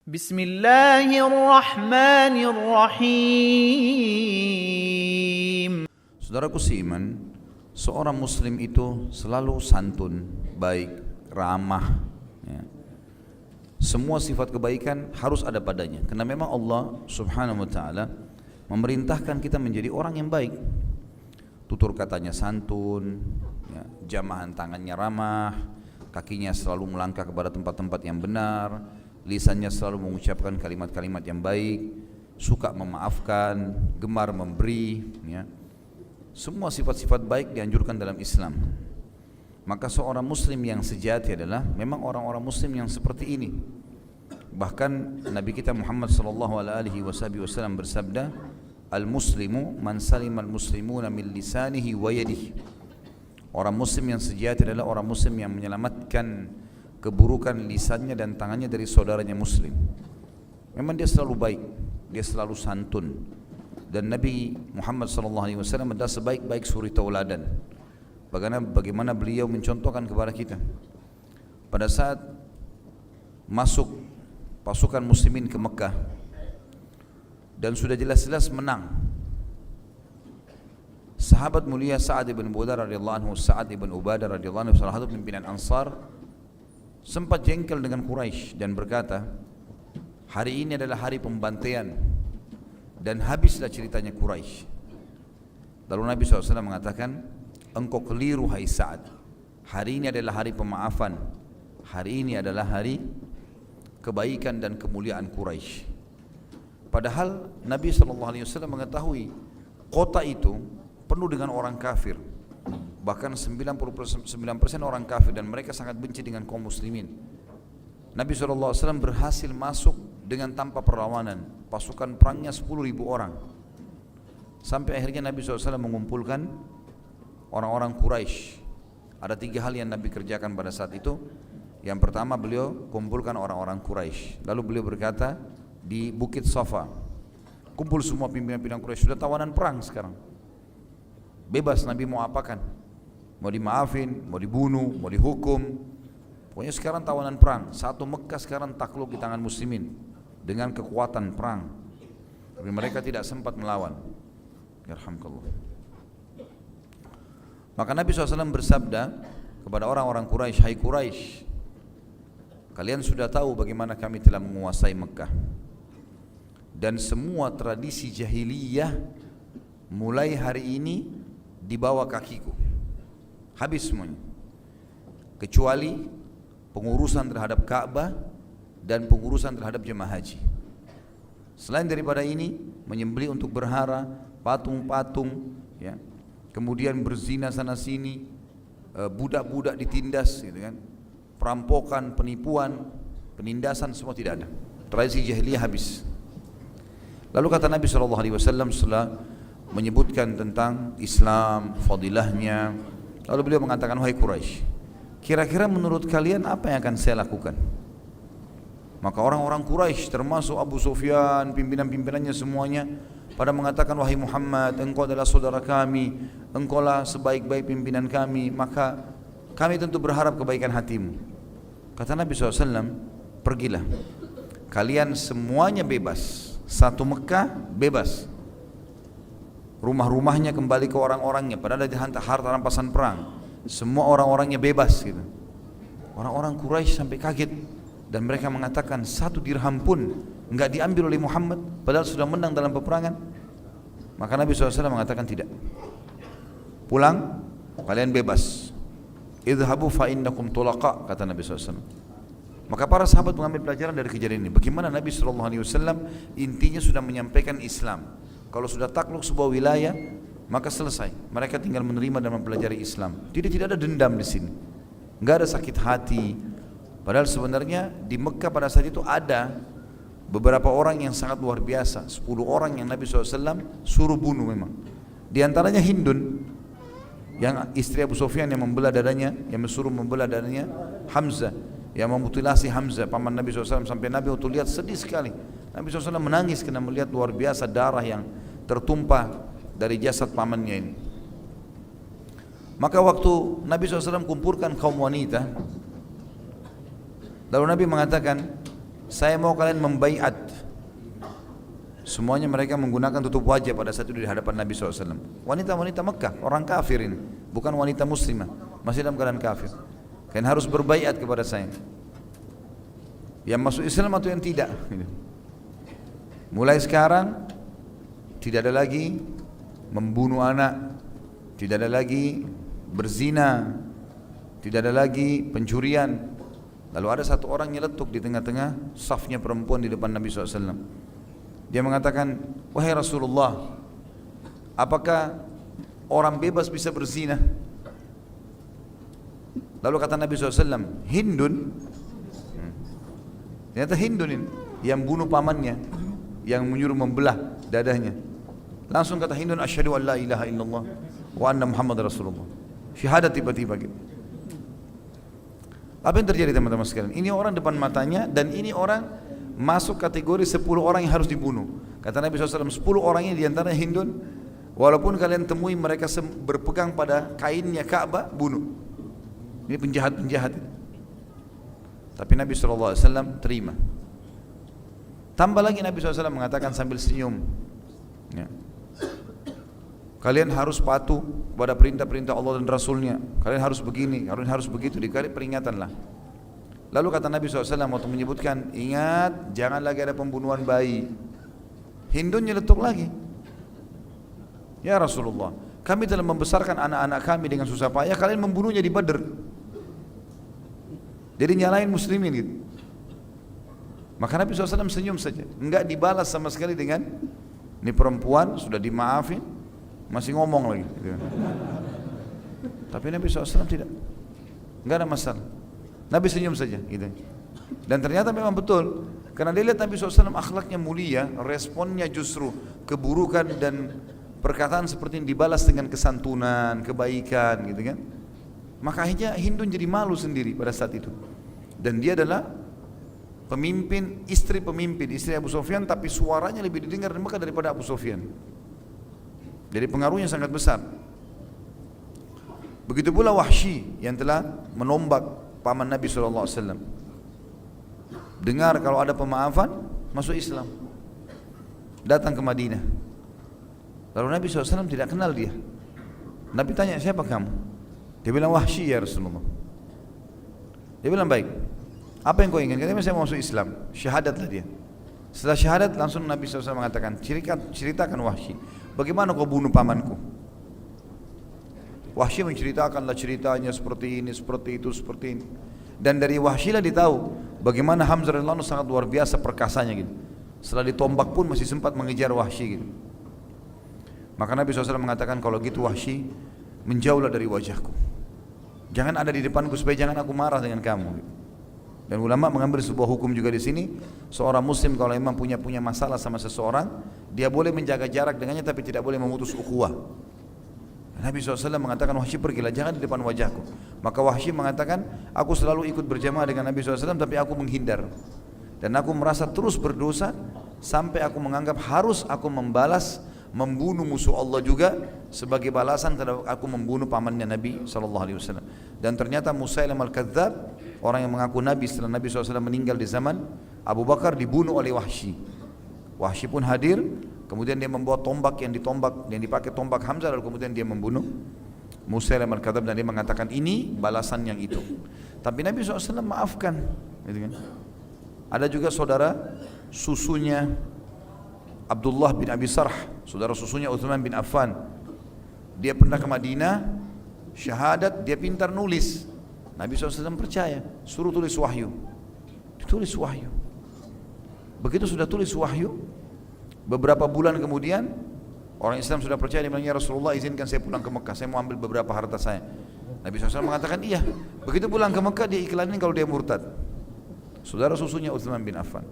Bismillahirrahmanirrahim. Saudaraku seiman, seorang muslim itu selalu santun, baik, ramah, ya. Semua sifat kebaikan harus ada padanya, karena memang Allah subhanahu wa ta'ala memerintahkan kita menjadi orang yang baik. Tutur katanya santun, ya, jamahan tangannya ramah, kakinya selalu melangkah kepada tempat-tempat yang benar, lisannya selalu mengucapkan kalimat-kalimat yang baik, suka memaafkan, gemar memberi, ya. Semua sifat-sifat baik dianjurkan dalam Islam. Maka seorang muslim yang sejati adalah memang orang-orang muslim yang seperti ini. Bahkan Nabi kita Muhammad sallallahu alaihi wasallam bersabda, "Al-muslimu man salimal muslimuna min lisanihi wa yadihi." Orang muslim yang sejati adalah orang muslim yang menyelamatkan keburukan lisannya dan tangannya dari saudaranya muslim. Memang dia selalu baik, dia selalu santun. Dan Nabi Muhammad SAW adalah sebaik-baik suri tauladan. Bagaimana beliau mencontohkan kepada kita. Pada saat masuk pasukan muslimin ke Mekah dan sudah jelas-jelas menang, sahabat mulia Sa'ad ibn Ubadah radhiyallahu anhu, Sa'ad ibn Ubadah radhiyallahu anhu, salah satu pimpinan Ansar, sempat jengkel dengan Quraisy dan berkata, hari ini adalah hari pembantaian dan habislah ceritanya Quraisy. Lalu Nabi SAW mengatakan, engkau keliru hai Sa'ad, hari ini adalah hari pemaafan, hari ini adalah hari kebaikan dan kemuliaan Quraisy. Padahal Nabi SAW mengetahui kota itu penuh dengan orang kafir, bahkan 99% orang kafir, dan mereka sangat benci dengan kaum muslimin. Nabi SAW berhasil masuk dengan tanpa perlawanan, pasukan perangnya 10.000 orang. Sampai akhirnya Nabi SAW mengumpulkan orang-orang Quraisy. Ada 3 hal yang Nabi kerjakan pada saat itu. Yang pertama, beliau kumpulkan orang-orang Quraisy. Lalu beliau berkata di Bukit Safa, kumpul semua pimpinan-pimpinan Quraisy, sudah tawanan perang sekarang. Bebas Nabi mau apakan, mau dimaafin, mau dibunuh, mau dihukum. Pokoknya sekarang tawanan perang. Satu Mekah sekarang takluk di tangan muslimin dengan kekuatan perang. Tapi mereka tidak sempat melawan. Yarhamkallah. Maka Nabi SAW bersabda kepada orang-orang Quraisy, hai Quraisy, kalian sudah tahu bagaimana kami telah menguasai Mekah. Dan semua tradisi jahiliyah mulai hari ini di bawah kakiku, habis semuanya, kecuali pengurusan terhadap Ka'bah dan pengurusan terhadap jemaah haji. Selain daripada ini, menyembelih untuk berhala, patung-patung, ya, kemudian berzina sana sini, budak-budak ditindas, gitu kan, perampokan, penipuan, penindasan, semua tidak ada. Tradisi jahiliyah habis. Lalu kata Nabi SAW setelah menyebutkan tentang Islam, fadilahnya, lalu beliau mengatakan, wahai Quraisy, kira-kira menurut kalian apa yang akan saya lakukan? Maka orang-orang Quraisy termasuk Abu Sufyan, pimpinan-pimpinannya semuanya pada mengatakan, wahai Muhammad, engkau adalah saudara kami, engkaulah sebaik-baik pimpinan kami, maka kami tentu berharap kebaikan hatimu. Kata Nabi SAW, pergilah, kalian semuanya bebas, satu Mekah bebas, rumah-rumahnya kembali ke orang-orangnya, padahal ada harta rampasan perang, semua orang-orangnya bebas gitu. Orang-orang Quraisy sampai kaget dan mereka mengatakan, 1 dirham pun enggak diambil oleh Muhammad padahal sudah menang dalam peperangan. Maka Nabi SAW mengatakan, tidak, pulang, kalian bebas, idhabu fa innakum tulaqa, kata Nabi SAW. Maka para sahabat mengambil pelajaran dari kejadian ini, bagaimana Nabi SAW intinya sudah menyampaikan Islam. Kalau sudah takluk sebuah wilayah, maka selesai. Mereka tinggal menerima dan mempelajari Islam. Tidak ada dendam di sini, nggak ada sakit hati. Padahal sebenarnya di Mekah pada saat itu ada beberapa orang yang sangat luar biasa. 10 orang yang Nabi SAW suruh bunuh memang. Di antaranya Hindun, yang istri Abu Sufyan, yang membelah dadanya, yang suruh membelah dadanya Hamzah, yang memutilasi Hamzah paman Nabi SAW, sampai Nabi waktu lihat sedih sekali. Nabi SAW menangis karena melihat luar biasa darah yang tertumpah dari jasad pamannya ini. Maka waktu Nabi SAW kumpulkan kaum wanita, lalu Nabi mengatakan, saya mau kalian membaiat. Semuanya mereka menggunakan tutup wajah pada saat itu di hadapan Nabi SAW. Wanita-wanita Mekah, orang kafir ini, bukan wanita muslimah, masih dalam keadaan kafir. Kalian harus berbaiat kepada saya. Yang masuk Islam atau yang tidak. Mulai sekarang tidak ada lagi membunuh anak, tidak ada lagi berzina, tidak ada lagi pencurian. Lalu ada satu orang nyeletuk di tengah-tengah safnya perempuan di depan Nabi SAW. Dia mengatakan, wahai Rasulullah, apakah orang bebas bisa berzina? Lalu kata Nabi SAW, Hindun. Ternyata Hindun ini yang bunuh pamannya, yang menyuruh membelah dadanya. Langsung kata Hindun, asyhadu an la ilaha illallah wa anna Muhammad Rasulullah. Syahadat tiba-tiba gitu. Apa yang terjadi teman-teman sekalian? Ini orang depan matanya, dan ini orang masuk kategori 10 orang yang harus dibunuh. Kata Nabi SAW, 10 orang ini diantaranya Hindun. Walaupun kalian temui mereka berpegang pada kainnya Ka'bah, bunuh. Ini penjahat-penjahat. Tapi Nabi SAW terima. Tambah lagi Nabi SAW mengatakan sambil senyum, ya, kalian harus patuh pada perintah-perintah Allah dan Rasulnya. Kalian harus begini, kalian harus begitu. Dikali peringatan lah. Lalu kata Nabi SAW waktu menyebutkan, ingat jangan lagi ada pembunuhan bayi. Hindun nyeletuk lagi, ya Rasulullah, kami telah membesarkan anak-anak kami dengan susah payah, kalian membunuhnya di Badr. Jadi nyalain muslimin gitu. Maka Nabi SAW senyum saja, enggak dibalas sama sekali dengan, ini perempuan sudah dimaafin, masih ngomong lagi gitu. Tapi Nabi SAW tidak, enggak ada masalah. Nabi senyum saja gitu. Dan ternyata memang betul, karena dia lihat Nabi SAW akhlaknya mulia, responnya justru keburukan dan perkataan seperti ini dibalas dengan kesantunan, kebaikan gitu kan. Maka akhirnya Hindun jadi malu sendiri pada saat itu. Dan dia adalah pemimpin, istri Abu Sufyan, tapi suaranya lebih didengar di Mekah daripada Abu Sufyan. Jadi pengaruhnya sangat besar. Begitu pula Wahsy yang telah menombak paman Nabi SAW. Dengar kalau ada pemaafan, masuk Islam, datang ke Madinah. Lalu Nabi SAW tidak kenal dia. Nabi tanya, siapa kamu? Dia bilang, Wahsy ya Rasulullah. Dia bilang, baik, apa yang kau inginkan? Dia bilang, saya mau masuk Islam. Syahadatlah dia. Setelah syahadat langsung Nabi SAW mengatakan, ceritakan Wahsy, bagaimana kau bunuh pamanku? Wahsy menceritakanlah ceritanya seperti ini, seperti itu, seperti ini. Dan dari Wahsy lah ditahu bagaimana Hamzah radhiyallahu anhu sangat luar biasa perkasanya gitu. Setelah ditombak pun masih sempat mengejar Wahsy gitu. Maka Nabi SAW mengatakan, kalau gitu Wahsy, menjauhlah dari wajahku. Jangan ada di depanku supaya jangan aku marah dengan kamu gitu. Dan ulama mengambil sebuah hukum juga di sini, seorang muslim kalau memang punya masalah sama seseorang, dia boleh menjaga jarak dengannya tapi tidak boleh memutus ukhuwah. Nabi SAW mengatakan, Wahsy pergilah, jangan di depan wajahku. Maka Wahsy mengatakan, aku selalu ikut berjamaah dengan Nabi SAW tapi aku menghindar. Dan aku merasa terus berdosa sampai aku menganggap harus aku membunuh musuh Allah juga sebagai balasan terhadap aku membunuh pamannya Nabi SAW. Dan ternyata Musailamah al-Kadzdzab, orang yang mengaku Nabi setelah Nabi SAW meninggal di zaman Abu Bakar, dibunuh oleh Wahsy. Wahsy pun hadir. Kemudian dia membawa tombak yang dipakai tombak Hamzah, lalu kemudian dia membunuh Musailamah al-Kadzdzab, dan dia mengatakan ini balasan yang itu. Tapi Nabi SAW maafkan, gitu kan? Ada juga saudara susunya Abdullah bin Abi Sarh, saudara susunya Utsman bin Affan. Dia pernah ke Madinah, syahadat, dia pintar nulis. Nabi SAW percaya, suruh tulis wahyu. Ditulis wahyu. Begitu sudah tulis wahyu, beberapa bulan kemudian orang Islam sudah percaya, dia bilang, ya Rasulullah izinkan saya pulang ke Mekah, saya mau ambil beberapa harta saya. Nabi SAW mengatakan iya. Begitu pulang ke Mekah, dia iklanin kalau dia murtad. Saudara susunya Utsman bin Affan.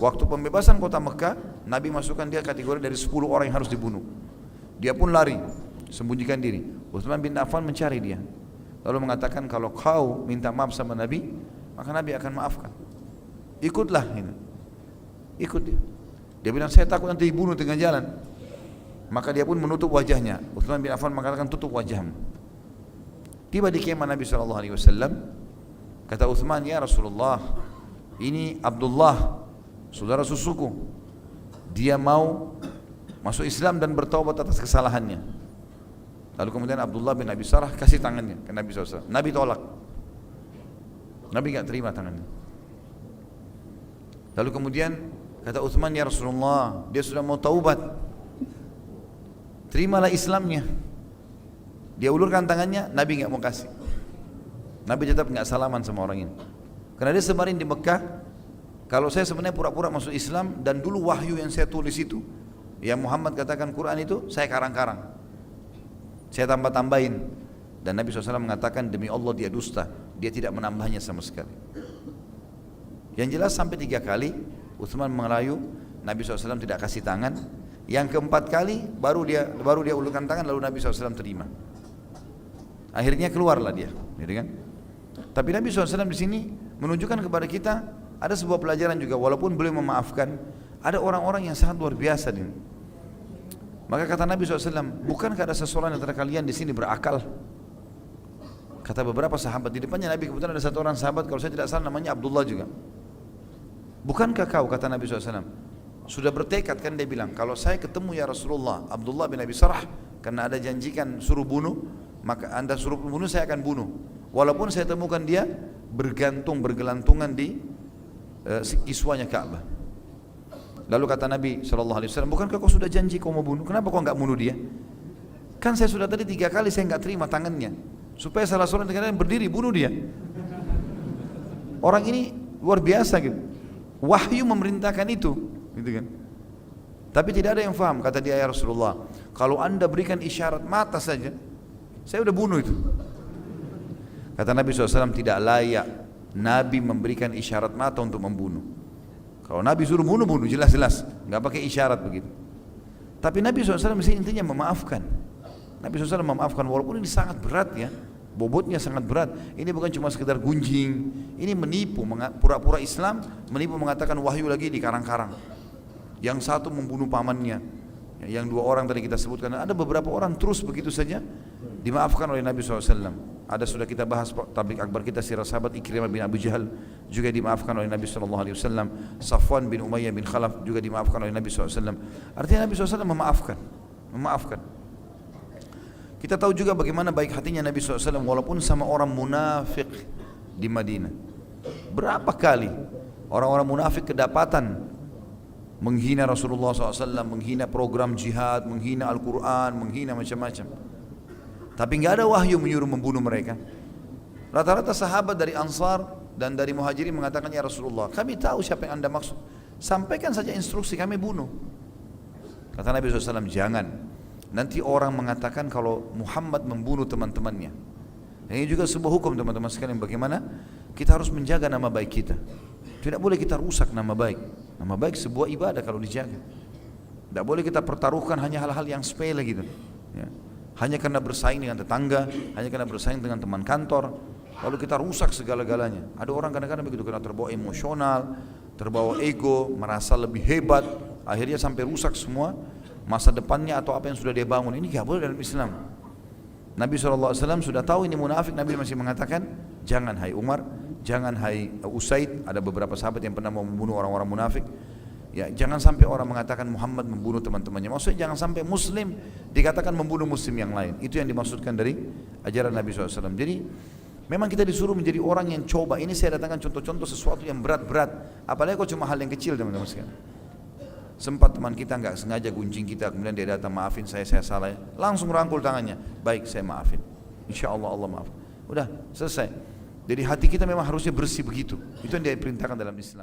Waktu pembebasan kota Mekah, Nabi masukkan dia kategori dari 10 orang yang harus dibunuh. Dia pun lari, sembunyikan diri. Utsman bin Affan mencari dia, lalu mengatakan, kalau kau minta maaf sama Nabi, maka Nabi akan maafkan. Ikutlah ini. Ikut dia. Dia bilang, saya takut nanti dibunuh tengah jalan. Maka dia pun menutup wajahnya. Utsman bin Affan mengatakan, tutup wajahmu. Tiba di kemah Nabi SAW. Kata Utsman, ya Rasulullah, ini Abdullah, saudara susuku, dia mau masuk Islam dan bertaubat atas kesalahannya. Lalu kemudian Abdullah bin Abi Sarah kasih tangannya ke Nabi SAW. Nabi tolak. Nabi enggak terima tangannya. Lalu kemudian kata Uthman, ya Rasulullah, dia sudah mau taubat, terimalah Islamnya. Dia ulurkan tangannya, Nabi enggak mau kasih. Nabi tetap enggak salaman sama orang ini. Karena dia sebarin di Mekah, kalau saya sebenarnya pura-pura masuk Islam dan dulu wahyu yang saya tulis itu, yang Muhammad katakan Quran itu, saya karang-karang, saya tambah-tambahin. Dan Nabi SAW mengatakan, demi Allah dia dusta, dia tidak menambahnya sama sekali. Yang jelas sampai 3 kali Uthman merayu, Nabi SAW tidak kasih tangan. Yang keempat kali baru dia ulurkan tangan, lalu Nabi SAW terima. Akhirnya keluarlah dia, gitu kan? Tapi Nabi SAW di sini menunjukkan kepada kita ada sebuah pelajaran juga, walaupun beliau memaafkan, ada orang-orang yang sangat luar biasa ini. Maka kata Nabi SAW, bukankah ada seseorang antara kalian di sini berakal? Kata beberapa sahabat, di depannya Nabi kebetulan ada satu orang sahabat, kalau saya tidak salah namanya Abdullah juga. Bukankah kau, kata Nabi SAW, sudah bertekad kan, dia bilang, kalau saya ketemu ya Rasulullah Abdullah bin Abi Sarah, karena ada janjikan suruh bunuh, maka anda suruh bunuh, saya akan bunuh. Walaupun saya temukan dia bergelantungan di kiswanya Ka'bah. Lalu kata Nabi SAW, bukankah kau sudah janji kau mau bunuh? Kenapa kau enggak bunuh dia? Kan saya sudah tadi 3 kali saya enggak terima tangannya, supaya salah seorang dari kalian berdiri bunuh dia. Orang ini luar biasa gitu. Wahyu memerintahkan itu, gitu kan? Tapi tidak ada yang faham. Kata dia, ya Rasulullah, kalau anda berikan isyarat mata saja, saya udah bunuh itu. Kata Nabi SAW, tidak layak Nabi memberikan isyarat mata untuk membunuh. Kalau Nabi suruh bunuh, bunuh jelas-jelas, nggak pakai isyarat begitu. Tapi Nabi SAW mesti intinya memaafkan. Nabi SAW memaafkan, walaupun ini sangat berat ya, bobotnya sangat berat. Ini bukan cuma sekedar gunjing, ini menipu, pura-pura Islam, menipu mengatakan wahyu lagi di karang-karang. Yang satu membunuh pamannya, yang 2 orang tadi kita sebutkan. Ada beberapa orang terus begitu saja dimaafkan oleh Nabi SAW. Ada sudah kita bahas tablik akbar kita sirah sahabat Ikrimah bin Abu Jahal juga dimaafkan oleh Nabi SAW. Safwan bin Umayyah bin Khalaf juga dimaafkan oleh Nabi SAW. Artinya Nabi SAW memaafkan. Kita tahu juga bagaimana baik hatinya Nabi SAW walaupun sama orang munafik di Madinah. Berapa kali orang-orang munafik kedapatan menghina Rasulullah SAW, menghina program jihad, menghina Al-Quran, menghina macam-macam. Tapi enggak ada wahyu menyuruh membunuh mereka. Rata-rata sahabat dari Ansar dan dari Muhajirin mengatakan, ya Rasulullah, kami tahu siapa yang anda maksud, sampaikan saja instruksi, kami bunuh. Kata Nabi SAW, jangan. Nanti orang mengatakan kalau Muhammad membunuh teman-temannya. Ini juga sebuah hukum teman-teman sekalian, bagaimana kita harus menjaga nama baik kita. Tidak boleh kita rusak nama baik. Nama baik sebuah ibadah kalau dijaga. Tidak boleh kita pertaruhkan hanya hal-hal yang sepele gitu ya. Hanya karena bersaing dengan tetangga, hanya karena bersaing dengan teman kantor, lalu kita rusak segala-galanya. Ada orang kadang-kadang begitu, karena terbawa emosional, terbawa ego, merasa lebih hebat, akhirnya sampai rusak semua masa depannya atau apa yang sudah dia bangun. Ini tidak boleh dalam Islam. Nabi SAW sudah tahu ini munafik. Nabi masih mengatakan, jangan hai Umar, jangan hai Usaid. Ada beberapa sahabat yang pernah mau membunuh orang-orang munafik. Ya, jangan sampai orang mengatakan Muhammad membunuh teman-temannya. Maksudnya jangan sampai Muslim dikatakan membunuh Muslim yang lain. Itu yang dimaksudkan dari ajaran Nabi SAW. Jadi memang kita disuruh menjadi orang yang coba. Ini saya datangkan contoh-contoh sesuatu yang berat-berat. Apalagi kalau cuma hal yang kecil teman-teman sekalian. Sempat teman kita nggak sengaja gunjing kita, kemudian dia datang, maafin saya salah. Langsung rangkul tangannya, baik saya maafin. Insya Allah Allah maaf. Udah selesai. Jadi hati kita memang harusnya bersih begitu. Itu yang dia perintahkan dalam Islam.